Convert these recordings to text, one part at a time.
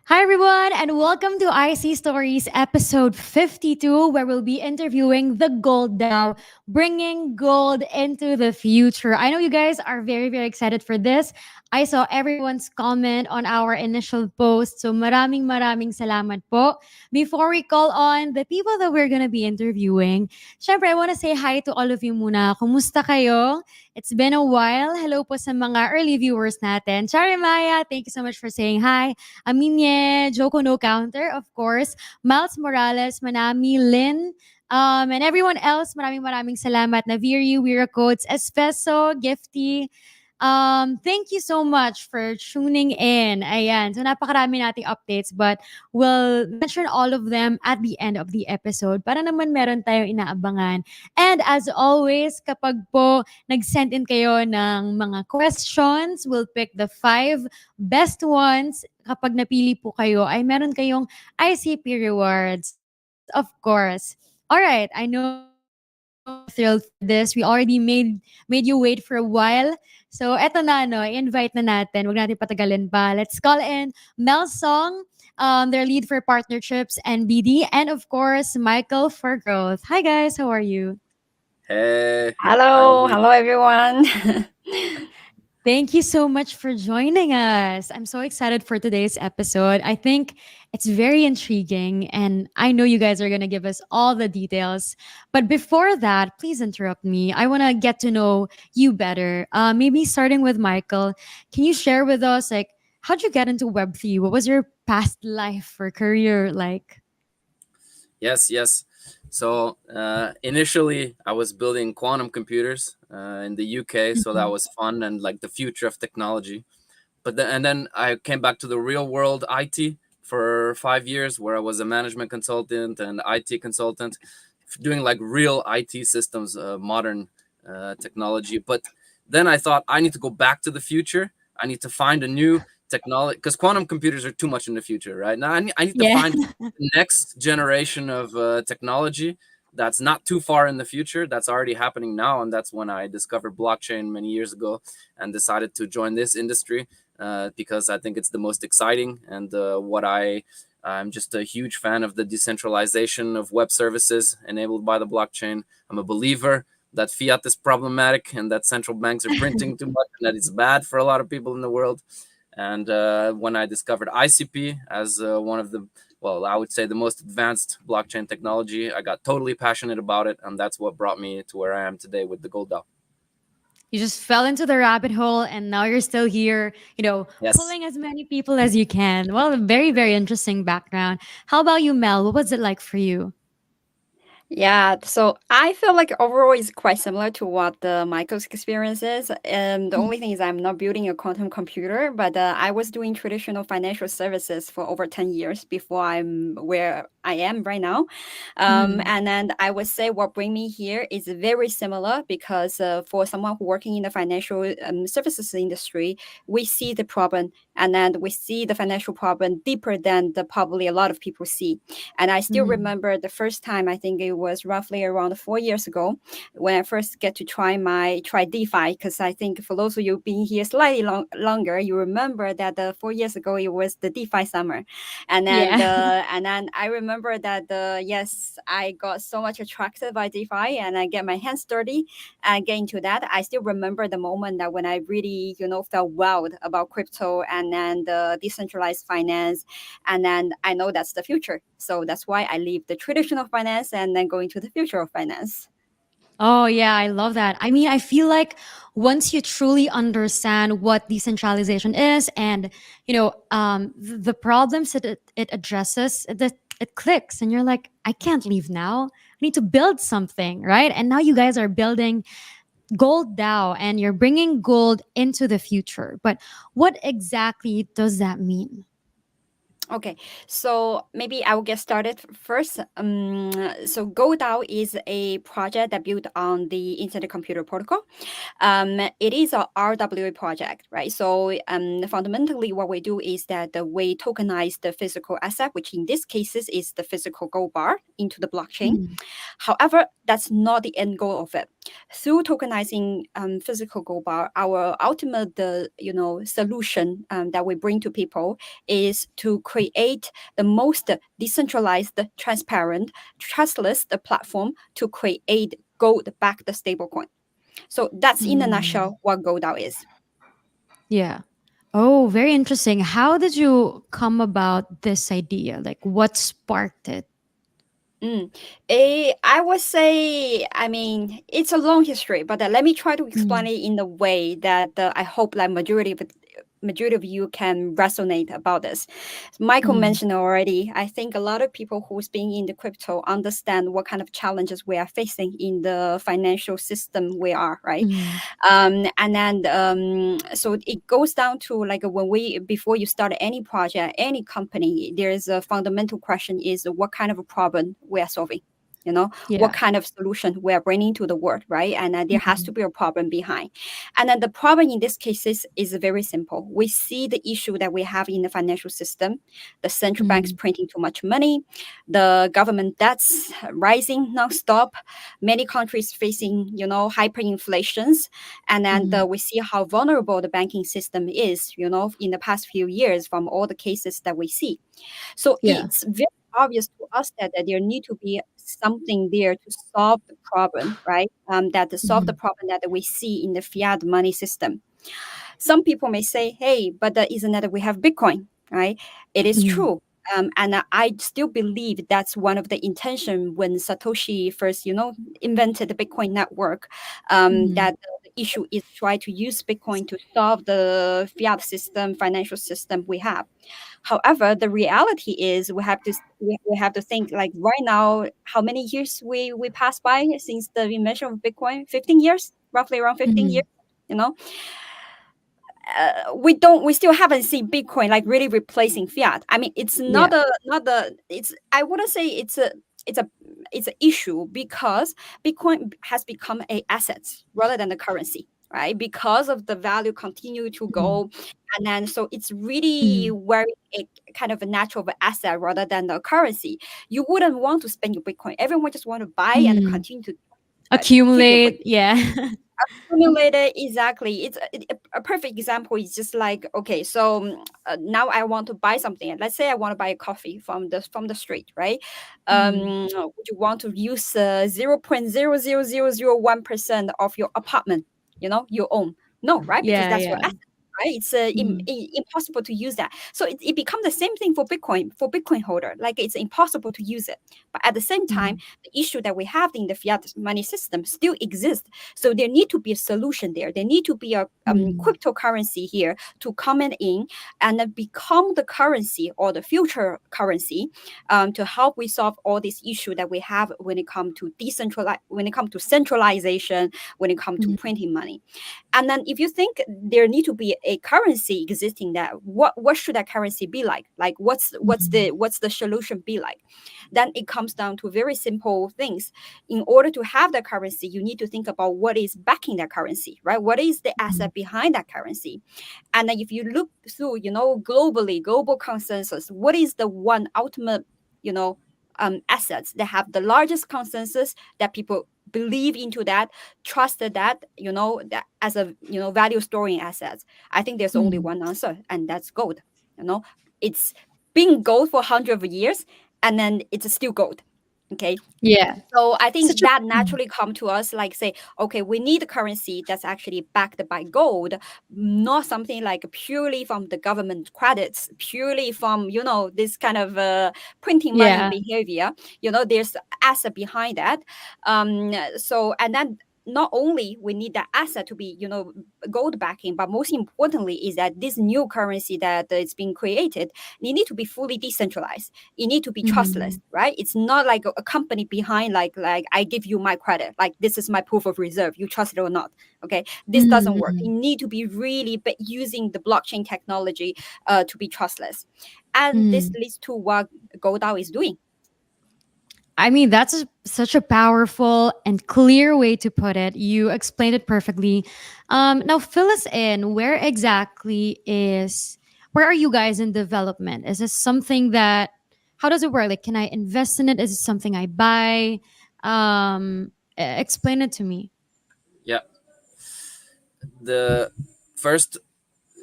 Hi, everyone, and welcome to IC Stories episode 52, where we'll be interviewing the Gold DAO, bringing gold into the future. I know you guys are very, very excited for this. I saw everyone's comment on our initial post, so maraming salamat po. Before we call on the people that we're gonna be interviewing, syempre, I want to say hi to all of you muna. Kumusta kayo? It's been a while. Hello po sa mga early viewers natin. Chari Maya, thank you so much for saying hi. Aminye, Joko No Counter, of course, Miles Morales, Manami, Lynn, and everyone else, maraming salamat. Naviri, Wira Codes, Espeso, Gifty. Thank you so much for tuning in. Ayan. So, napakarami nating updates, but we'll mention all of them at the end of the episode para naman meron tayong inaabangan. And as always, kapag po nag-send in kayo ng mga questions, we'll pick the 5 best ones. Kapag napili po kayo, ay meron kayong ICP rewards, of course. All right, I know you're thrilled for this. We already made you wait for a while. So, eto na, no, invite na natin. Huwag natin patagalin pa. Let's call in Mel Song, their lead for partnerships and BD, and of course, Michael for growth. Hi, guys. How are you? Hey, Hello, finally. hello everyone. Thank you so much for joining us. I'm so excited for today's episode. I think it's very intriguing, and I know you guys are going to give us all the details. But before that, please interrupt me. I want to get to know you better. Maybe starting with Michael, can you share with us, like, how'd you get into Web3? What was your past life or career like? Yes. So initially, I was building quantum computers in the UK, so that Mhm. was fun and like the future of technology. And then I came back to the real world IT for 5 years, where I was a management consultant and IT consultant, doing like real IT systems, modern technology. But then I thought I need to go back to the future. I need to find a new technology because quantum computers are too much in the future, right? Now I need to Yeah. find the next generation of technology that's not too far in the future, that's already happening now. And that's when I discovered blockchain many years ago and decided to join this industry because I think it's the most exciting and I'm just a huge fan of the decentralization of web services enabled by the blockchain. I'm a believer that fiat is problematic and that central banks are printing too much and that it's bad for a lot of people in the world. And when I discovered ICP as one of the, well, I would say the most advanced blockchain technology, I got totally passionate about it. And that's what brought me to where I am today with the Gold DAO. You just fell into the rabbit hole and now you're still here, Yes. pulling as many people as you can. Well, very, very interesting background. How about you, Mel? What was it like for you? Yeah, so I feel like overall is quite similar to what Michael's experience is. And the only thing is I'm not building a quantum computer, but I was doing traditional financial services for over 10 years before I'm where I am right now. Mhm. And then I would say what bring me here is very similar because for someone who working in the financial services industry, we see the problem and then we see the financial problem deeper than the probably a lot of people see. And I still Mhm. remember the first time, I think it was roughly around 4 years ago, when I first get to try DeFi, because I think for those of you being here slightly longer, you remember that 4 years ago it was the DeFi summer, Yeah. and then I remember that yes, I got so much attracted by DeFi and I get my hands dirty and get into that. I still remember the moment that when I really felt wild about crypto and then the decentralized finance, and then I know that's the future. So that's why I leave the traditional finance and then go into the future of finance. Oh, yeah, I love that. I mean, I feel like once you truly understand what decentralization is and, the problems that it addresses, that it clicks and you're like, I can't leave now. I need to build something, right? And now you guys are building Gold DAO and you're bringing gold into the future. But what exactly does that mean? Okay, so maybe I will get started first. So Gold DAO is a project that built on the Internet Computer Protocol. It is a RWA project, right? So fundamentally, what we do is that we tokenize the physical asset, which in this cases is the physical gold bar, into the blockchain. Mhm. However, that's not the end goal of it. Through tokenizing physical gold bar, our ultimate solution that we bring to people is to create the most decentralized, transparent, trustless platform to create gold-backed stablecoin. So that's in a Mm. nutshell what Gold DAO is. Yeah. Oh, very interesting. How did you come about this idea? Like, what sparked it? Mm. I would say, I mean, it's a long history, but let me try to explain Mm. it in a way that I hope like majority of you can resonate about this. Michael Mm. mentioned already. I think a lot of people who's been in the crypto understand what kind of challenges we are facing in the financial system we are, right? Mm. And then so it goes down to like when we before you start any project, any company, there is a fundamental question: is what kind of a problem we are solving? You know, what Yeah. kind of solution we are bringing to the world, right? And there has to Mm. be a problem behind. And then the problem in this case is very simple. We see the issue that we have in the financial system: the central banks Mm. printing too much money, the government debts rising nonstop, many countries facing, hyperinflations, and then Mm. we see how vulnerable the banking system is, in the past few years from all the cases that we see. So Yeah. it's very obvious to us that there need to be something there to solve the problem, right? That to solve the Mm. problem that we see in the fiat money system. Some people may say, hey, but isn't that we have Bitcoin, right? It is Mm. true. And I still believe that's one of the intention when Satoshi first, invented the Bitcoin network. Mm. That the issue is try to use Bitcoin to solve the fiat system, financial system we have. However, the reality is we have to think like right now, how many years we pass by since the invention of Bitcoin? 15 years, roughly around 15 years. Mm. You know, we still haven't seen Bitcoin like really replacing fiat. I mean, it's Yeah. not the it's I wouldn't say it's a it's an issue because Bitcoin has become a asset rather than a currency, right? Because of the value continue to Mm. go, and then so it's really Mm. very a kind of a natural asset rather than a currency. You wouldn't want to spend your Bitcoin. Everyone just want to buy and Mm. continue to keep your Bitcoin Accumulate. Yeah. formulated exactly. It's a perfect example is just like, okay, so now I want to buy something. Let's say I want to buy a coffee from the street, right? Mm. Would you want to use 0.00001% of your apartment, you own? No, right? Because Yeah. that's your Yeah. asset, right? It's Mm. impossible to use that. So it becomes the same thing for Bitcoin holder. Like it's impossible to use it. But at the same time, Mm. the issue that we have in the fiat money system still exists. So there need to be a solution there. There need to be a Mm. cryptocurrency here to come in and then become the currency or the future currency to help we solve all these issues that we have when it comes to when it comes to centralization, when it comes to Mm. printing money. And then if you think there need to be a currency existing, that what should that currency be like? Like Mm. what's the solution be like? Then it comes down to very simple things. In order to have that currency, you need to think about what is backing that currency, right? What is the Mm. asset behind that currency? And then if you look through, globally, global consensus, what is the one ultimate, assets that have the largest consensus that people believe into that, trusted that, that as a value storing assets? I think there's only Mm. one answer, and that's gold. It's been gold for hundreds of years, and then it's still gold. Okay, Yeah. so I Such think a. that Mm. naturally come to us like say, okay, we need a currency that's actually backed by gold, not something like purely from the government credits, purely from this kind of printing money Yeah. behavior. There's asset behind that. So and then not only we need that asset to be gold backing, but most importantly is that this new currency that is being created, it need to be fully decentralized. It need to be trustless, Mm. right? It's not like a company behind, like I give you my credit, like this is my proof of reserve, you trust it or not. Okay, this doesn't work. It Mm. need to be really using the blockchain technology to be trustless, and this Mm. leads to what GoDAO is doing. I mean, that's such a powerful and clear way to put it. You explained it perfectly. Now, fill us in. Where are you guys in development? Is this something that, how does it work? Like, can I invest in it? Is it something I buy? Explain it to me. the first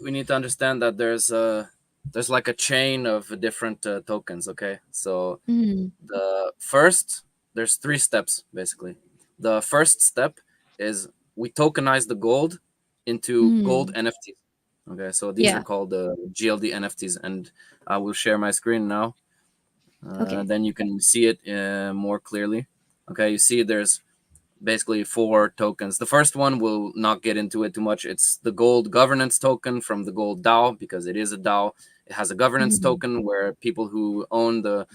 we need to understand that there's like a chain of different tokens. Okay, so Mm-hmm. the first there's three steps basically. The first step is we tokenize the gold into gold Mm-hmm. NFTs. Okay, so these are Yeah. called GLD NFTs, and I will share my screen now. Okay. Then you can see it more clearly. Okay, you see there's basically four tokens. The first one will not get into it too much. It's the gold governance token from the Gold DAO because it is a DAO. It has a governance Mm-hmm. token where people who own the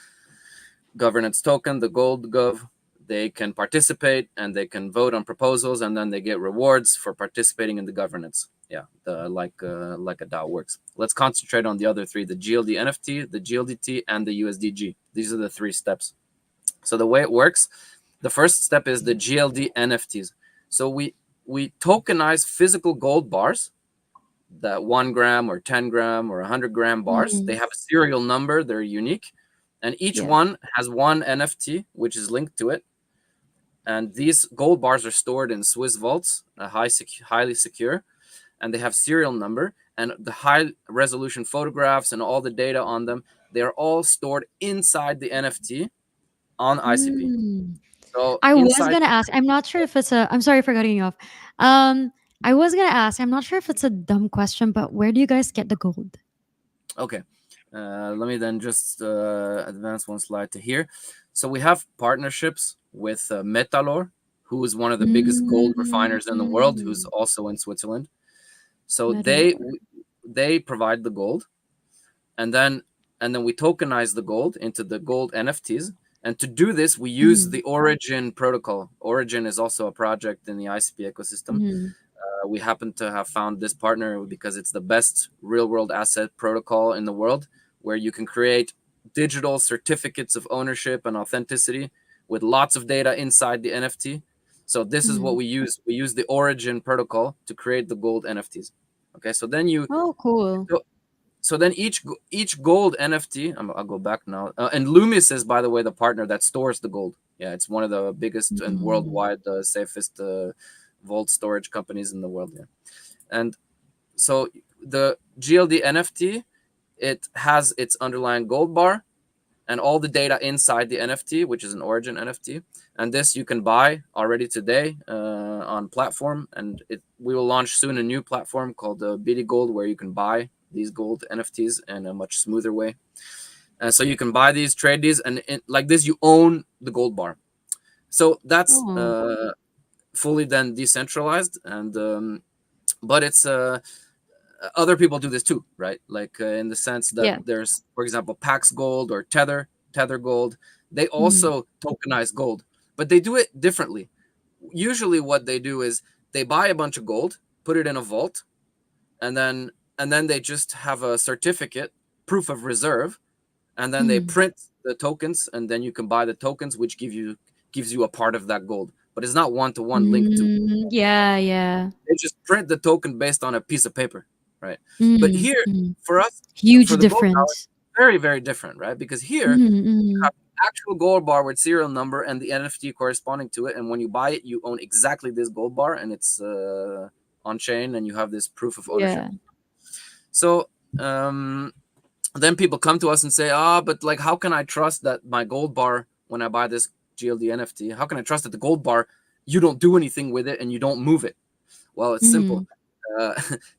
governance token, the Gold Gov, they can participate and they can vote on proposals, and then they get rewards for participating in the governance. Yeah, like a DAO works. Let's concentrate on the other three: the GLD NFT, the GLDT, and the USDG. These are the three steps. So the way it works, the first step is the GLD NFTs. So we tokenize physical gold bars, that 1 gram or 10 gram or 100 gram bars. Mm-hmm. They have a serial number, they're unique, and each Yeah. one has one NFT which is linked to it. And these gold bars are stored in Swiss vaults, highly secure, and they have serial number, and the high resolution photographs and all the data on them, they are all stored inside the NFT on ICP. Mm. So I was inside, gonna ask. I'm not sure if it's a. I'm sorry for cutting you off. Um, I was gonna ask. I'm not sure if it's a dumb question, but where do you guys get the gold? okay, let me then just advance one slide to here. So we have partnerships with Metalor, who is one of the biggest gold refiners in the world, who's Mm. also in Switzerland. So Metalor. they provide the gold, and then we tokenize the gold into the gold NFTs. And to do this, we use Mhm. the Origin protocol. Origin is also a project in the ICP ecosystem. Mhm. We happen to have found this partner because it's the best real world asset protocol in the world, where you can create digital certificates of ownership and authenticity with lots of data inside the NFT. So this is what Mhm. we use. We use the Origin protocol to create the gold NFTs. Okay, so then Oh, cool. so, so then each gold NFT, I'll go back now. And Loomis is, by the way, the partner that stores the gold. Yeah, it's one of the biggest and Mm. worldwide safest vault storage companies in the world. Yeah, and so the GLD NFT, it has its underlying gold bar and all the data inside the NFT, which is an Origin NFT. And this you can buy already today on platform. And we will launch soon a new platform called Biddy Gold, where you can buy these gold NFTs in a much smoother way. And so you can buy these, trade these, and like this, you own the gold bar. So that's Oh, fully then decentralized, and but it's other people do this too, right? Like in the sense that yeah. there's, for example, Pax Gold or Tether Gold. They Mhm. also tokenize gold, but they do it differently. Usually, what they do is they buy a bunch of gold, put it in a vault, and then they just have a certificate, proof of reserve, and then they Mhm. print the tokens, and then you can buy the tokens, which gives you a part of that gold. But it's not one to one linked to. Mm, yeah, yeah. They just print the token based on a piece of paper, right? But Mhm. here, Mhm. for us, Huge for the gold DAO, it's difference. very, very different, right? Because here Mhm. you have Mhm. the actual gold bar with serial number and the NFT corresponding to it, and when you buy it, you own exactly this gold bar, and it's on chain, and you have this proof of ownership. Yeah. So then people come to us and say, but like, how can I trust that my gold bar when I buy this GLD NFT? How can I trust that the gold bar you don't do anything with it and you don't move it? Well, it's simple. Mhm. Uh,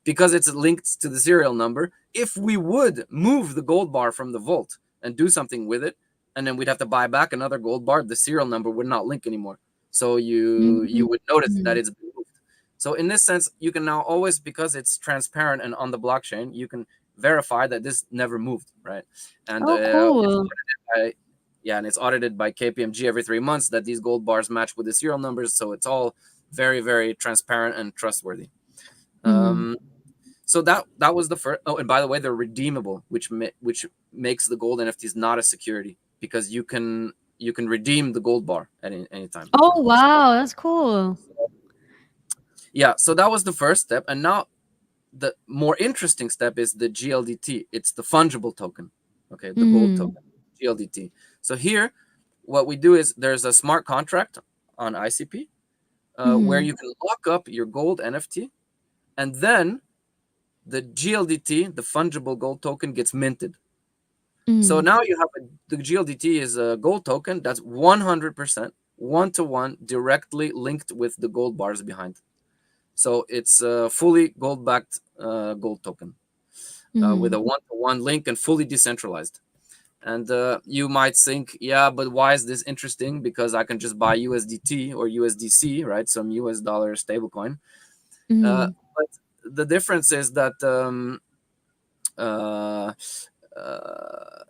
because it's linked to the serial number. If we would move the gold bar from the vault and do something with it, and then we'd have to buy back another gold bar, the serial number would not link anymore. So you would notice that Mhm. it's been moved. So in this sense, you can now always, because it's transparent and on the blockchain, you can verify that this never moved, right? And Oh, cool. yeah, and it's audited by KPMG every 3 months that these gold bars match with the serial numbers. So it's all very, very transparent and trustworthy. Mhm. Um, so that was the first. Oh, and by the way, they're redeemable, which makes the gold NFTs not a security, because you can redeem the gold bar at any time. Oh, wow, that's cool. Yeah, so that was the first step, and now the more interesting step is the GLDT. It's the fungible token, okay, the gold Mhm. token, GLDT. So here, what we do is there's a smart contract on ICP where Mhm. you can lock up your gold NFT and then the GLDT, the fungible gold token, gets minted. So Mm. now you have the GLDT is a gold token that's 100% one-to-one directly linked with the gold bars behind. So it's a fully gold-backed gold token with Mm. a one-to-one link and fully decentralized. And you might think, yeah, but why is this interesting? Because I can just buy USDT or USDC, right? Some US dollar stablecoin. Mm. But the difference is that uh, uh,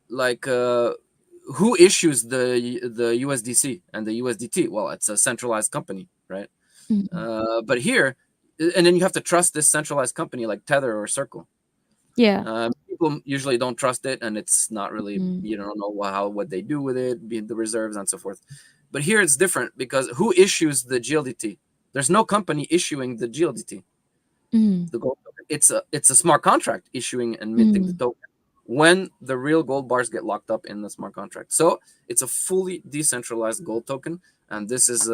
like who issues the USDC and the USDT? Well, it's a centralized company, right? Mm. But here, and then you have to trust this centralized company like Tether or Circle. Yeah. People usually don't trust it, and it's not really, Mm. you don't know how what they do with it, be the reserves and so forth. But here it's different because who issues the GLDT? There's no company issuing the GLDT, Mm. the gold token. It's a smart contract issuing and minting the Mm. token when the real gold bars get locked up in the smart contract. So it's a fully decentralized gold token, and this is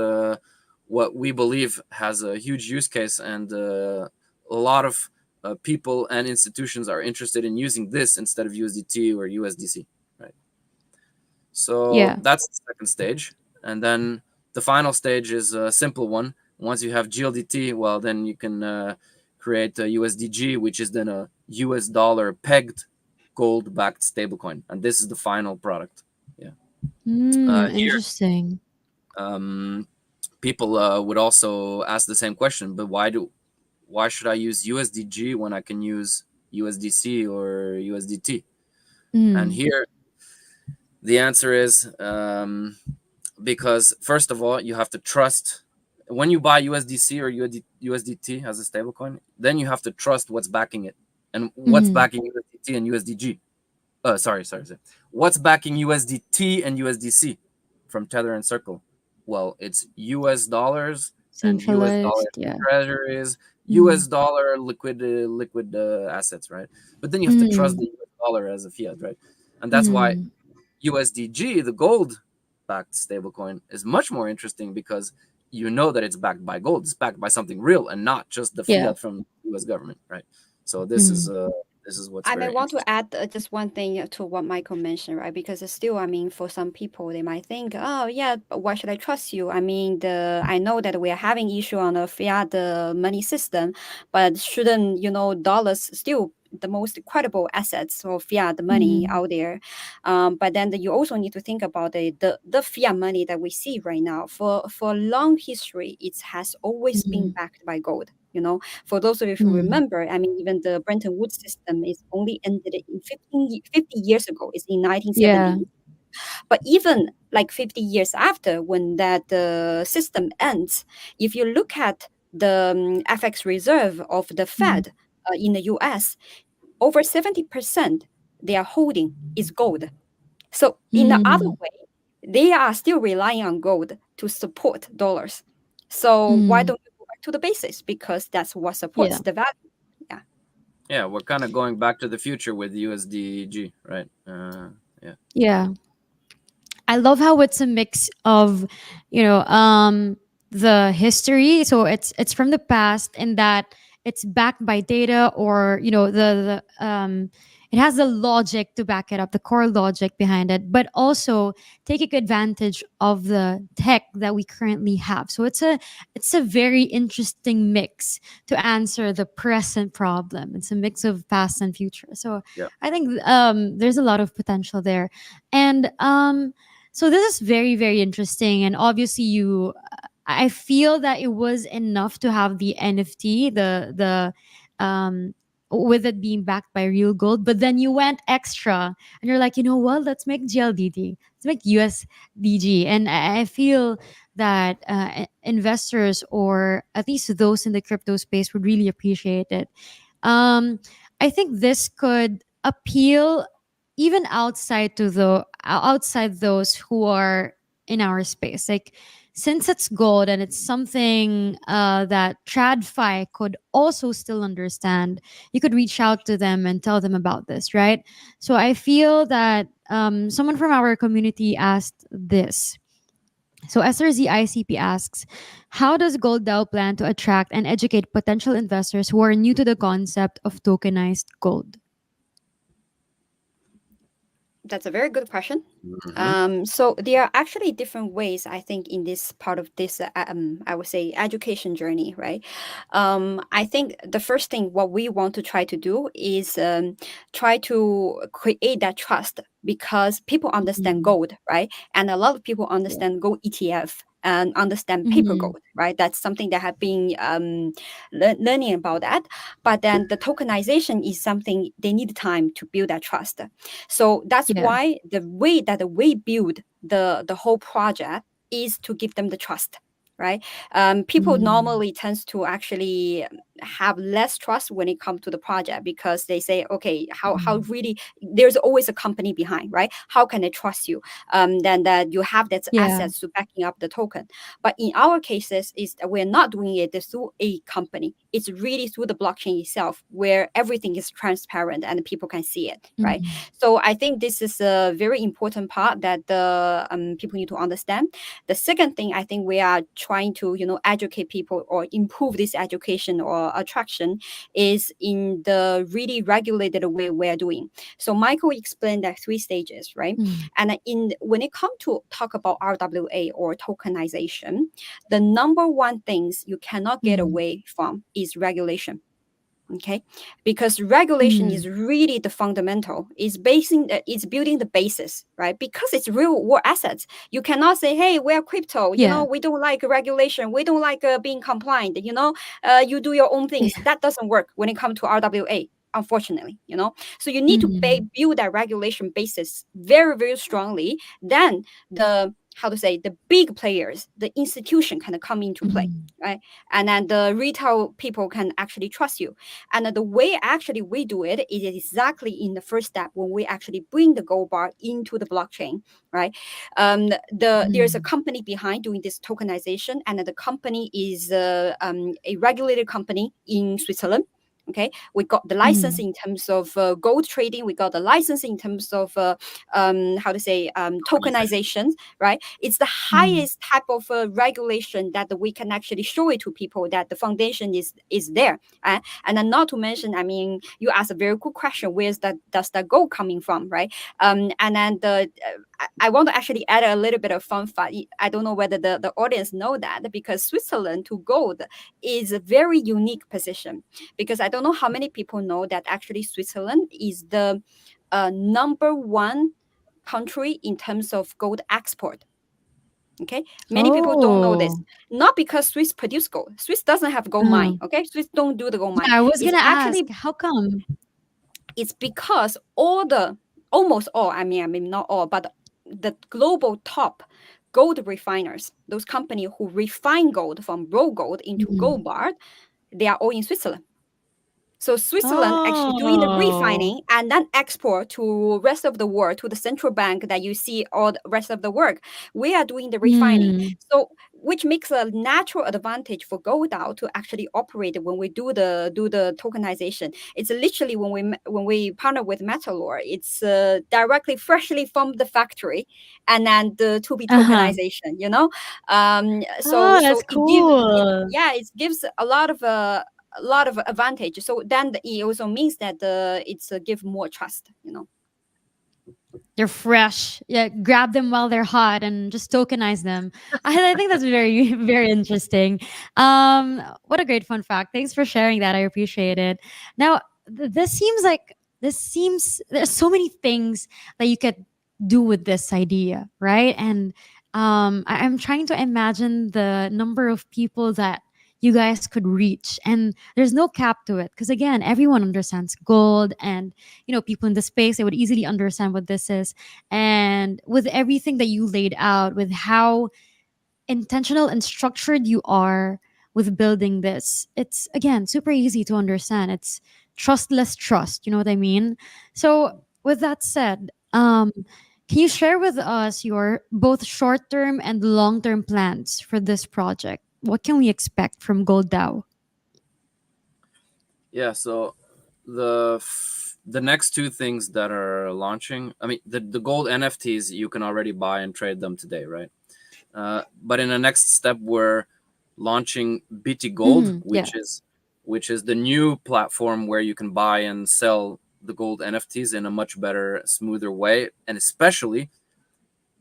what we believe has a huge use case, and a lot of people and institutions are interested in using this instead of USDT or USDC, right? So Yeah. that's the second stage, and then the final stage is a simple one. Once you have GLDT, well, then you can create a USDG, which is then a US dollar pegged gold backed stablecoin, and this is the final product. Yeah. Here, Interesting. um, people would also ask the same question, but why should I use USDG when I can use USDC or USDT? And Mm. here the answer is because first of all, you have to trust when you buy USDC or USDT as a stablecoin, then you have to trust what's backing it and what's Mm. backing USDT and USDG. Sorry. What's backing USDT and USDC from Tether and Circle? Well, it's US dollars and US dollar Centralized. Yeah. treasuries, Mm. US dollar liquid assets, right? But then you have to trust Mm. the US dollar as a fiat, right? And that's why Mm. USDG, the gold backed stablecoin, is much more interesting because you know that it's backed by gold. It's backed by something real and not just the Yeah. fiat from the US government, right? So Mm. this is what's I may very want to interesting. add just one thing to what Michael mentioned, right? Because it's still, I mean, for some people, they might think, oh yeah, but why should I trust you? I mean, I know that we are having issue on the fiat money system, but shouldn't dollars still the most credible assets or fiat money Mm. out there? But then you also need to think about the fiat money that we see right now. For long history, it has always been Mm. backed by gold. For those of you who Mm. remember, I mean, even the Bretton Woods system is only ended in 50 years ago. It's in Yeah. 1970. But even like 50 years after, when that system ends, if you look at the FX reserve of the Mm. Fed in the US, over 70% they are holding is gold. So in the other Mm. way, they are still relying on gold to support dollars. So why Mm. don't you go back to the basics? Because that's what Yeah. supports the value. Yeah. Yeah, we're kind of going back to the future with USDG, right? Yeah. Yeah. I love how it's a mix of, you know, the history. So it's from the past, in that it's backed by data, or the it has the logic to back it up, the core logic behind it, but also taking advantage of the tech that we currently have. So it's a very interesting mix to answer the present problem. It's a mix of past and future. So Yeah. I think there's a lot of potential there, and so this is very, very interesting. And obviously I feel that it was enough to have the NFT, the with it being backed by real gold, but then you went extra and you're like, you know what, let's make GLDD, let's make USDG. And I feel that investors, or at least those in the crypto space, would really appreciate it. um, I think this could appeal even outside those who are in our space. Like, since it's gold and it's something that TradFi could also still understand, you could reach out to them and tell them about this, right? So I feel that someone from our community asked this: So SRZICP asks, how does Gold DAO plan to attract and educate potential investors who are new to the concept of tokenized gold? That's a very good question. Mhm. So there are actually different ways, I think, in this part of this, I would say, education journey, right? I think the first thing what we want to try to do is try to create that trust because people understand Mhm. gold, right? And a lot of people Yeah. understand gold ETF and understand paper Mhm. gold, right? That's something that have been learning about that. But then the tokenization is something they need time to build that trust. So that's Yeah. why the way that we build the whole project is to give them the trust, right? People Mhm. normally tends to actually have less trust when it comes to the project because they say, okay, how Mhm. really there's always a company behind, right? How can I trust you? Then that you have that Yeah. assets to backing up the token. But in our cases, is that we're not doing it through a company. It's really through the blockchain itself, where everything is transparent and people can see it, right? Mhm. So I think this is a very important part that the people need to understand. The second thing I think we are trying to educate people or improve this education or attraction is in the really regulated way we're doing. So Michael explained that three stages, right? Mhm. And in when it comes to talk about RWA or tokenization, the number one things you cannot get Mhm. away from is regulation. Okay, because regulation Mhm. is really the fundamental, it's building the basis, right? Because it's real world assets. You cannot say, hey, we're crypto, Yeah. we don't like regulation, we don't like being compliant, you do your own things. Yeah. That doesn't work when it comes to RWA, unfortunately. So you need to Mhm. build that regulation basis very, very strongly. Then the how to say the big players, the institution can come into play, Mhm. right? And then the retail people can actually trust you. And the way actually we do it is exactly in the first step when we actually bring the gold bar into the blockchain, right? There's a Mhm. company behind doing this tokenization, and the company is a regulated company in Switzerland. Okay, we got the license Mhm. in terms of gold trading. We got the license in terms of how to say tokenization, right? It's the Mhm. highest type of regulation that we can actually show it to people that the foundation is there. And then not to mention, I mean, you asked a very good question. Where's that does that gold coming from, right? And then I want to actually add a little bit of fun fact. I don't know whether the audience know that because Switzerland to gold is a very unique position because I don't know how many people know that actually Switzerland is the number one country in terms of gold export. Okay, many people don't know this. Oh. Not because Swiss produce gold. Swiss doesn't have gold Uh-huh. mine. Okay, Swiss don't do the gold mine. Yeah, I was It's gonna ask, actually how come? it's because almost all. I mean not all, but the global top gold refiners, those companies who refine gold from raw gold into Mhm. gold bar, they are all in Switzerland. So Switzerland actually doing the Oh. refining and then export to rest of the world, to the central bank that you see all the rest of the work. We are doing the refining. Mm. So which makes a natural advantage for Gold DAO to actually operate when we do the tokenization. It's literally when we partner with Metalor, it's directly freshly from the factory and then the to be Uh-huh. tokenization, you know. So Oh, so that's it gives it cool. yeah, it gives a lot of advantage. So then it also means that it's give more trust. They're fresh. Yeah, grab them while they're hot and just tokenize them. I think that's very, very interesting. What a great fun fact. Thanks for sharing that. I appreciate it. Now, this seems there's so many things that you could do with this idea, right? And I'm trying to imagine the number of people that you guys could reach, and there's no cap to it because again, everyone understands gold, and people in the space, they would easily understand what this is. And with everything that you laid out, with how intentional and structured you are with building this, it's again super easy to understand. It's trustless trust, you know what I mean? So with that said, can you share with us your both short-term and long-term plans for this project? What can we expect from Gold DAO? Yeah, so the next two things that are launching, I mean, the gold NFTs, you can already buy and trade them today, right? But in the next step, we're launching BT Gold, Mm-hmm. Yeah. which is the new platform where you can buy and sell the gold NFTs in a much better, smoother way, and especially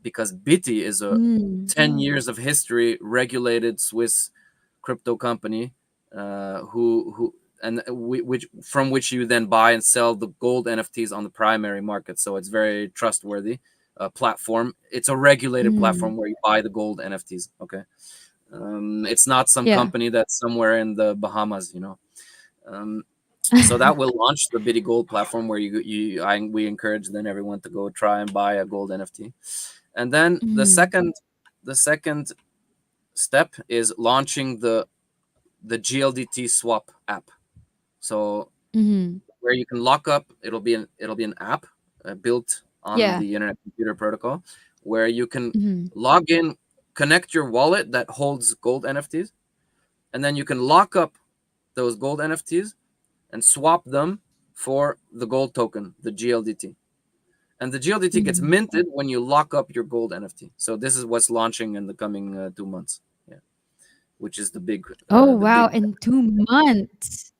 because BT is a Mm. 10 years of history regulated Swiss crypto company, who and which from which you then buy and sell the gold NFTs on the primary market. So it's very trustworthy platform. It's a regulated Mm. platform where you buy the gold NFTs. Okay, it's not some Yeah. company that's somewhere in the Bahamas, you know. Um, so that will launch the Bitty Gold platform where we encourage then everyone to go try and buy a gold NFT. And then Mm-hmm. the second step is launching the GLDT swap app. So Mm-hmm. where you can lock up, it'll be an app built on Yeah. the Internet Computer Protocol, where you can Mm-hmm. log in, connect your wallet that holds gold NFTs, and then you can lock up those gold NFTs and swap them for the gold token, the GLDT. And the GLDT gets Mm-hmm. minted when you lock up your gold NFT. So this is what's launching in the coming 2 months. Yeah, which is Oh the wow! big. In 2 months.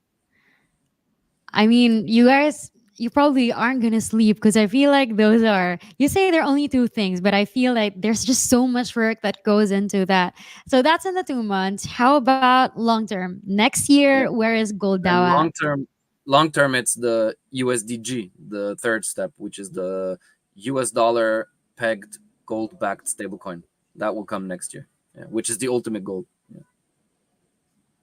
I mean, you probably aren't gonna sleep because I feel like those are. You say they're only two things, but I feel like there's just so much work that goes into that. So that's in the 2 months. How about long term? Next year, Yeah, where is Gold and DAO at? long term, it's the USDG, the third step, which is the US dollar pegged gold backed stablecoin. That will come next year. Yeah, which is the ultimate gold. Yeah.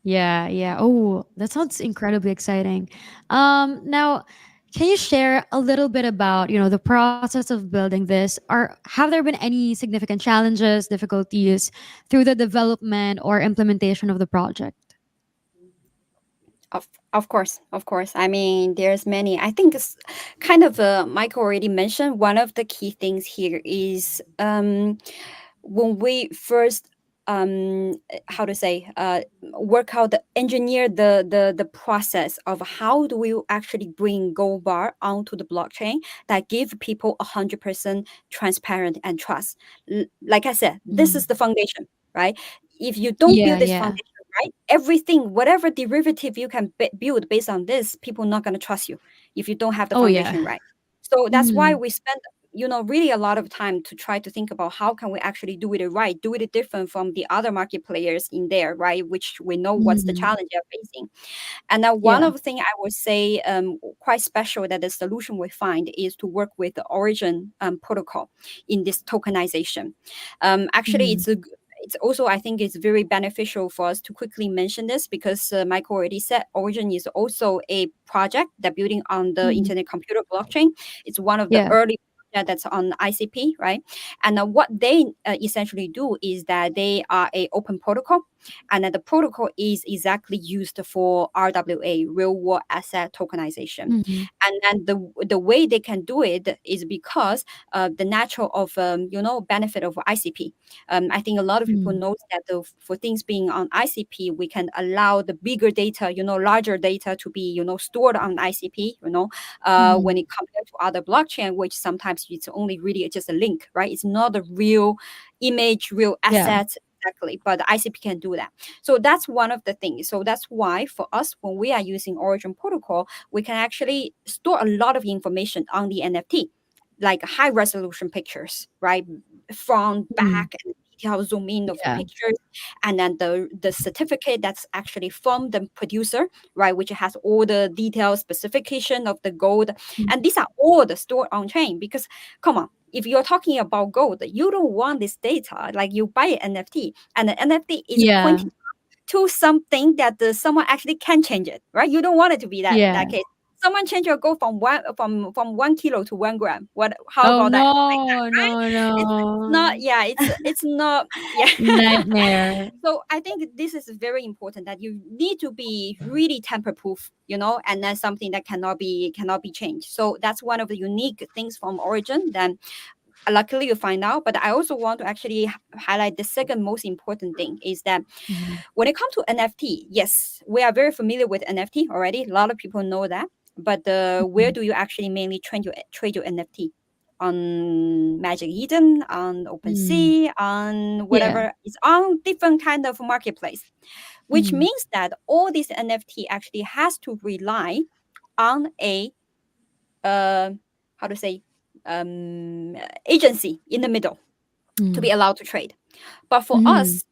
Yeah, yeah. Oh, that sounds incredibly exciting. Now, can you share a little bit about, the process of building this? Or have there been any significant challenges, difficulties through the development or implementation of the project? Of course, of course. I mean, there's many. I think it's kind of Michael already mentioned. One of the key things here is when we first how to say work out the engineer the process of how do we actually bring gold bar onto the blockchain that give people 100% transparent and trust. Like I said, this Mm. is the foundation, right? If you don't Yeah, build this yeah. foundation right, everything whatever derivative you can build based on this, people not going to trust you if you don't have the Oh, yeah. foundation right. So that's why Mm. we spend really a lot of time to try to think about how can we actually do it right, do it different from the other market players in there, right, which we know what's the Mm. challenge they're facing. And now one Yeah. of the thing I would say quite special that the solution we find is to work with the origin protocol in this tokenization. Actually Mm. it's also I think it's very beneficial for us to quickly mention this because Michael already said origin is also a project that building on the Mm. internet computer blockchain. It's one of the Yeah. early that's on ICP, right? And what they essentially do is that they are a open protocol, and the protocol is exactly used for RWA, real world asset tokenization. Mm. And then the way they can do it is because the natural of benefit of ICP. I think a lot of people Mm. know that for things being on ICP, we can allow the bigger data, larger data to be stored on ICP. When Mm. it compared to other blockchain, which sometimes it's only really just a link, right? It's not a real image, real Yeah. asset. Exactly, but the ICP can do that. So that's one of the things. So that's why for us, when we are using Origin protocol, we can actually store a lot of information on the NFT, like high resolution pictures, right? Front, Mm. back, and detail zoom in of the Yeah. pictures, and then the certificate that's actually from the producer, right, which has all the detailed specification of the gold, Mm. and these are all the stored on chain. Because come on, if you're talking about gold, you don't want this data like you buy an NFT and the NFT is Yeah. pointing to something that someone actually can change it, right? You don't want it to be that Yeah. case. Someone change your gold from 1 kilo to 1 gram. What? How Oh, about that? Like that, no. right? No, It's not. no. Yeah, it's not. Yeah. Nightmare. So I think this is very important that you need to be really tamper proof, and then something that cannot be changed. So that's one of the unique things from Origin. Then luckily you find out, but I also want to actually highlight the second most important thing is that Mhm. when it comes to NFT, yes, we are very familiar with NFT already. A lot of people know that, but where Mhm. do you actually mainly trade your NFT? on Magic Eden, on Mm. OpenSea, on Yeah. whatever. It's on different kind of marketplace, which Mm. means that all this NFT actually has to rely on a uh, how to say agency in the middle to be Mm. allowed to trade. But for Mm. us,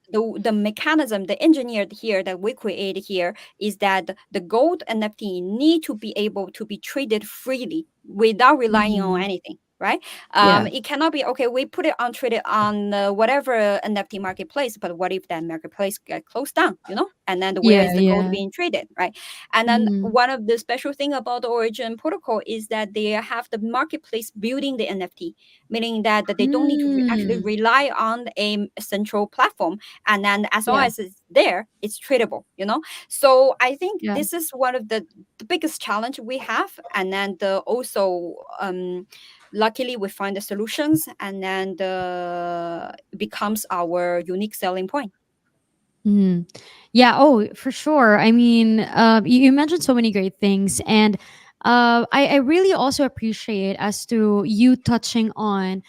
the mechanism, the engineered here that we create here is that the gold NFT need to be able to be traded freely without relying on Mm. anything. Right? Yeah. It cannot be okay. We put it on traded on whatever NFT marketplace, but what if that marketplace get closed down? And then where Yeah. is the gold Yeah. being traded? Right? And then Mm. one of the special thing about the Origin protocol is that they have the marketplace building the NFT, meaning that they don't need to actually Mm. rely on a central platform. And then as long Yeah. as it's there, it's tradable. So I think Yeah. this is one of the biggest challenge we have. And then also luckily we find the solutions, and then becomes our unique selling point. Mm. Yeah. Oh, for sure. I mean, you mentioned so many great things, and I really also appreciate as to you touching on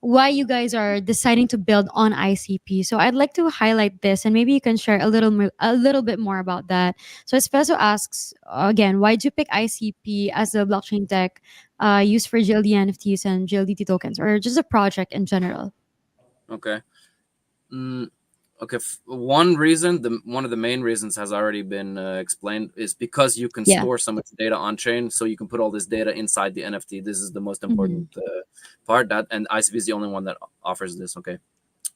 why you guys are deciding to build on ICP. So I'd like to highlight this, and maybe you can share a little bit more about that. So Espresso asks again, why did you pick ICP as the blockchain tech used for GLD NFTs and GLDT tokens, or just a project in general? Okay. Mm, okay. One of the main reasons has already been explained, is because you can Yeah. store so much data on chain, so you can put all this data inside the NFT. This is the most Mm-hmm. important part. That, and ICP is the only one that offers this. Okay,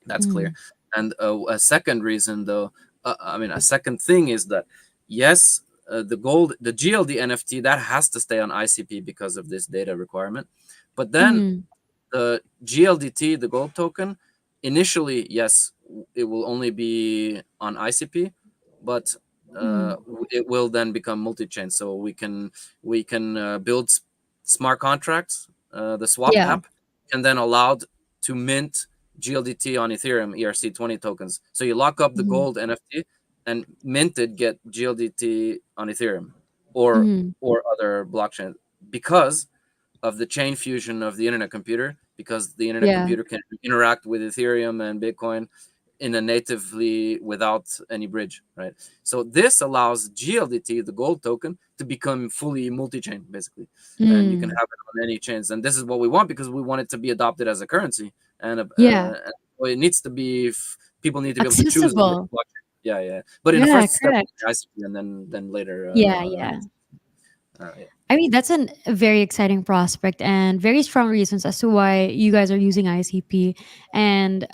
that's clear. And a second reason, though, a second thing is that yes, the GLD NFT that has to stay on ICP because of this data requirement, but then Mm-hmm. the GLDT, the gold token, initially, yes, it will only be on ICP, but Mm-hmm. it will then become multi-chain. So we can build smart contracts. The swap Yeah. app can then allowed to mint GLDT on Ethereum ERC20 tokens. So you lock up the Mm-hmm. gold NFT and minted get GLDT on Ethereum or Mm-hmm. other blockchain, because of the chain fusion of the internet computer, because the internet Yeah. computer can interact with Ethereum and Bitcoin in a natively without any bridge, right? So this allows GLDT, the gold token, to become fully multi-chain, basically, and you can Mm. have it on any chains. And this is what we want, because we want it to be adopted as a currency, and Yeah. well, it needs to be. People need to be able to choose which Accessible. blockchain. Yeah, yeah. But in the Yeah. first step, Correct. ICP, and then later, Yeah. Yeah. yeah. I mean, that's a very exciting prospect and very strong reasons as to why you guys are using ICP. And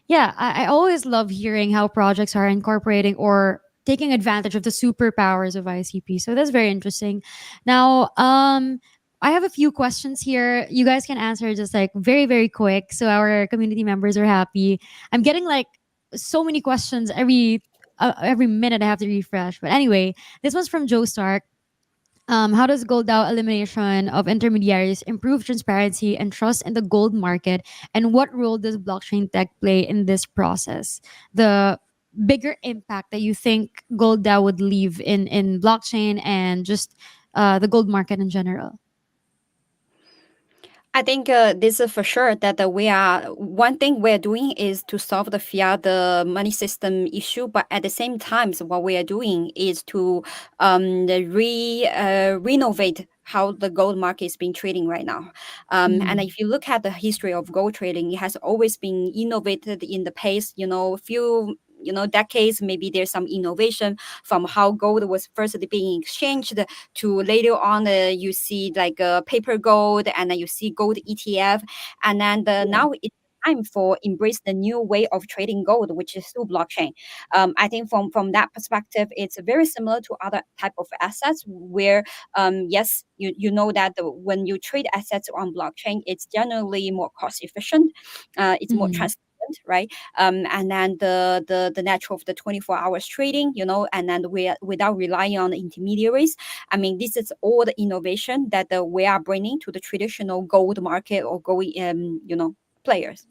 yeah, I always love hearing how projects are incorporating or taking advantage of the superpowers of ICP. So that's very interesting. Now, I have a few questions here. You guys can answer just like very, very quick. So our community members are happy. I'm getting like so many questions every minute I have to refresh. But anyway, this one's from Joe Stark. How does gold DAO elimination of intermediaries improve transparency and trust in the gold market? And what role does blockchain tech play in this process? The bigger impact that you think gold DAO would leave in blockchain and just the gold market in general? I think this is for sure that we are one thing we're doing is to solve the fiat, the money system issue, but at the same time, so what we are doing is to renovate how the gold market is being trading right now. And Mm, if you look at the history of gold trading, it has always been innovated in the past, few decades. Maybe there's some innovation from how gold was first being exchanged to later on you see like paper gold, and then you see gold ETF, and then yeah. now it's time for embrace the new way of trading gold, which is through blockchain. I think from that perspective, it's very similar to other type of assets where yes, you know that when you trade assets on blockchain, it's generally more cost efficient, it's more Mm, transparent, right? And then the natural of the 24 hours trading, and then without relying on the intermediaries. I mean, this is all the innovation that we are bringing to the traditional gold market or gold, players.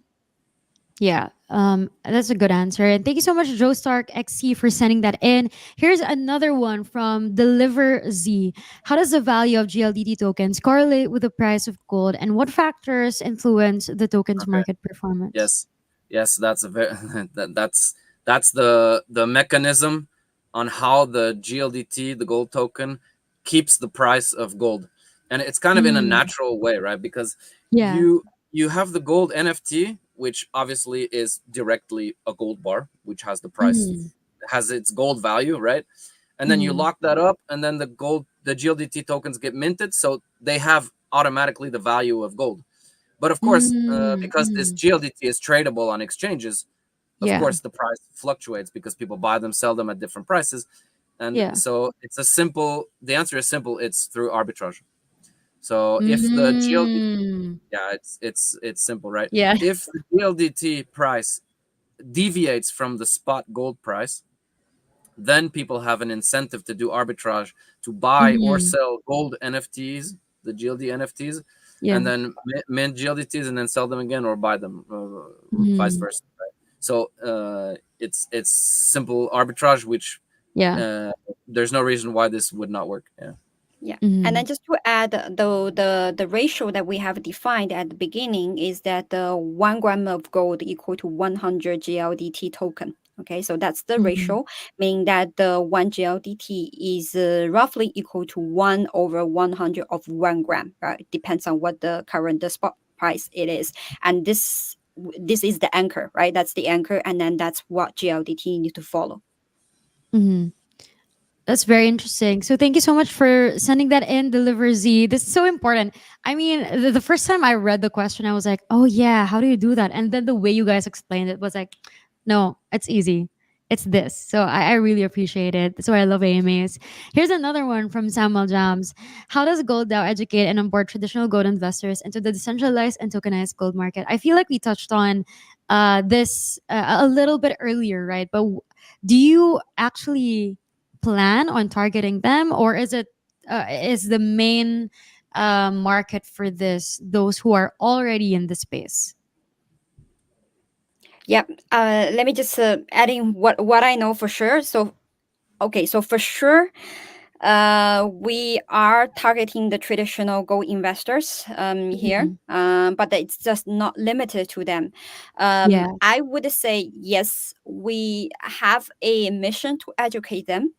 Yeah, that's a good answer. And thank you so much, Joe Stark XC, for sending that in. Here's another one from Deliver Z. How does the value of GLDT tokens correlate with the price of gold, and what factors influence the token's Okay. market performance? Yes, yes, that's a very that's the mechanism on how the GLDT, the gold token, keeps the price of gold, and it's kind of in a Mm, natural way, right? Because yeah. you have the gold NFT, which obviously is directly a gold bar, which has the price, Mm, has its gold value, right? And then you mm, lock that up, and then the GLDT tokens get minted, so they have automatically the value of gold. But of course, mm, because this mm. GLDT is tradable on exchanges, of Yeah, course the price fluctuates because people buy them, sell them at different prices, and yeah. so it's a simple. The answer is simple. It's through arbitrage. So if the GLDT, Mm, yeah, it's simple, right? yeah. If the GLDT price deviates from the spot gold price, then people have an incentive to do arbitrage to buy or Mm, sell gold NFTs, the GLD NFTs, yeah. and then mint GLDTs and then sell them again or buy them, vice Mm, versa. Right? So it's simple arbitrage, which yeah. uh, there's no reason why this would not work. Yeah. Yeah. And Mm, then just to add, the ratio that we have defined at the beginning is that the 1 gram of gold equal to 100 GLDT token. Okay, so that's the mm, ratio, meaning that the 1 GLDT is roughly equal to 1/100 of 1 gram. Right, it depends on what the current the spot price it is, and this is the anchor, right? That's the anchor, and then that's what GLDT need to follow. mm. That's very interesting. So thank you so much for sending that in, Deliver Z. This is so important. I mean, the first time I read the question, I was like, oh yeah, how do you do that? And then the way you guys explained it was like, no, it's easy. It's this. So I really appreciate it. That's why I love AMAs. Here's another one from Samuel Jams. How does Gold DAO educate and onboard traditional gold investors into the decentralized and tokenized gold market? I feel like we touched on this a little bit earlier, right? But do you actually plan on targeting them, or is the main market for this those who are already in the space? Yep. Let me just add in what I know for sure. So okay, so for sure, we are targeting the traditional gold investors here, Mhm. but it's just not limited to them. Yeah. I would say yes, we have a mission to educate them,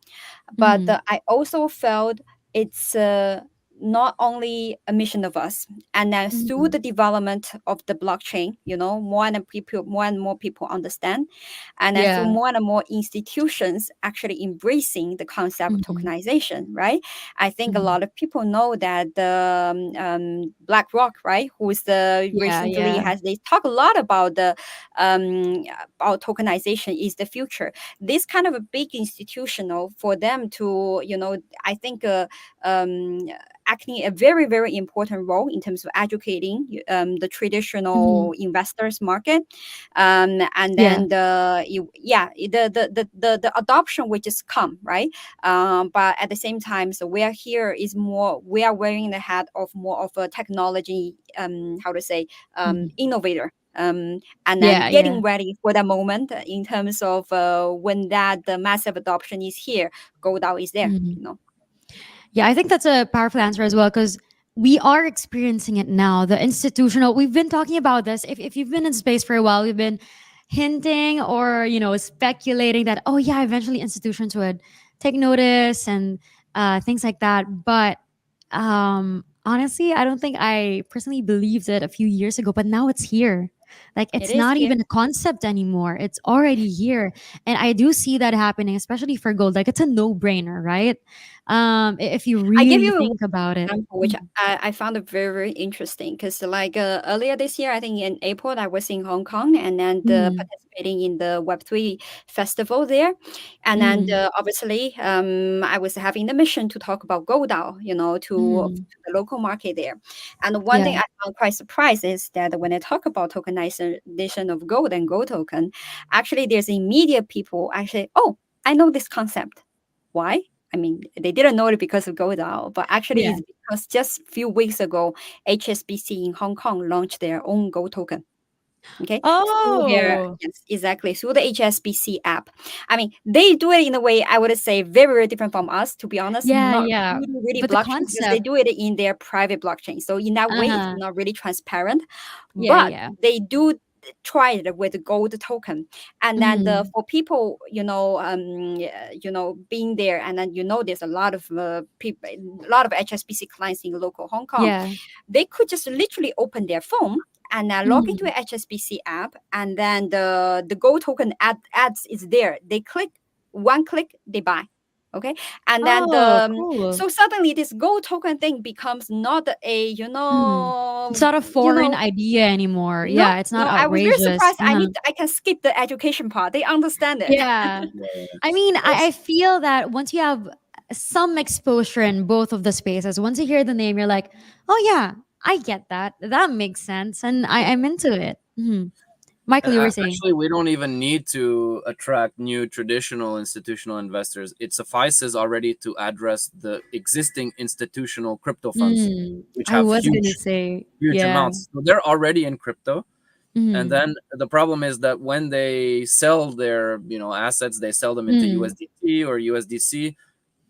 but Mhm. I also felt it's not only a mission of us, and then through Mhm. the development of the blockchain, more and more people understand, and then through Yeah. more and more institutions actually embracing the concept of Mhm. tokenization, right? I think a Mhm. lot of people know that the BlackRock, right, who's the Yeah, recently yeah. has they talk a lot about the about tokenization is the future. This kind of a big institutional for them to, I think acting a very very important role in terms of educating the Mhm. traditional investors market, and Yeah. then the adoption will just come, right? But at the same time, so we are here is more we are wearing the hat of more of a technology, how to say, Mhm. innovator, and then Yeah, yeah. getting ready for the moment in terms of when that the massive adoption is here, GoDAO is there, Mhm. Yeah, I think that's a powerful answer as well, because we are experiencing it now. The institutional, we've been talking about this. If you've been in space for a while, we've been hinting or, speculating that, oh, yeah, eventually institutions would take notice and things like that. But honestly, I don't think I personally believed it a few years ago, but now it's here. Like, It it's is not here. even a concept anymore. It's already here. And I do see that happening, especially for gold. Like, it's a no brainer, right? If you I give really you think about it. example, which Mhm. I found it very, very interesting because, like, earlier this year, I think in April, I was in Hong Kong and then Mhm. participating in the Web3 festival there. And then Mhm. obviously, I was having the mission to talk about GoDAO, Mhm. to the local market there. And one thing Yeah. I found quite surprised is that when I talk about tokenization of gold and gold token, actually, there's immediate people actually, oh, I know this concept. Why? I mean, they didn't know it because of GoDAO, but actually Yeah. it's because just a few weeks ago, HSBC in Hong Kong launched their own Gold token. Okay, through their, Oh. yes, exactly, through the HSBC app. I mean, they do it in a way, I would say, very, very different from us, to be honest, Yeah, not yeah. really, really But the blockchain, because they concept. do it in their private blockchain. So in that way, it's Uh-huh. not really transparent, Yeah, but yeah. they do try it with the gold token. And then Mm. for people, being there, and then there's a lot of people, a lot of HSBC clients in local Hong Kong. Yeah. They could just literally open their phone and log into Mm. a HSBC app, and then the gold token ads is there. They click, one click, they buy. Okay, and then Oh, cool. so suddenly this gold token thing becomes not a Mm. It's not a foreign idea anymore. no, Yeah, it's not no. I was very outrageous. surprised. Uh-huh. I can skip the education part. They understand it. Yeah. Yeah. I mean, I Yes. feel that once you have some exposure in both of the spaces, once you hear the name, you're like, oh, yeah, I get that. That makes sense. And I'm into it. Mhm. Michael, And you were saying. actually, we don't even need to attract new traditional institutional investors. It suffices already to address the existing institutional crypto funds, which I have was going to huge, say, huge yeah. amounts. So they're already in crypto. And Mhm. then the problem is that when they sell their, assets, they sell them into Mm. USDT or USDC.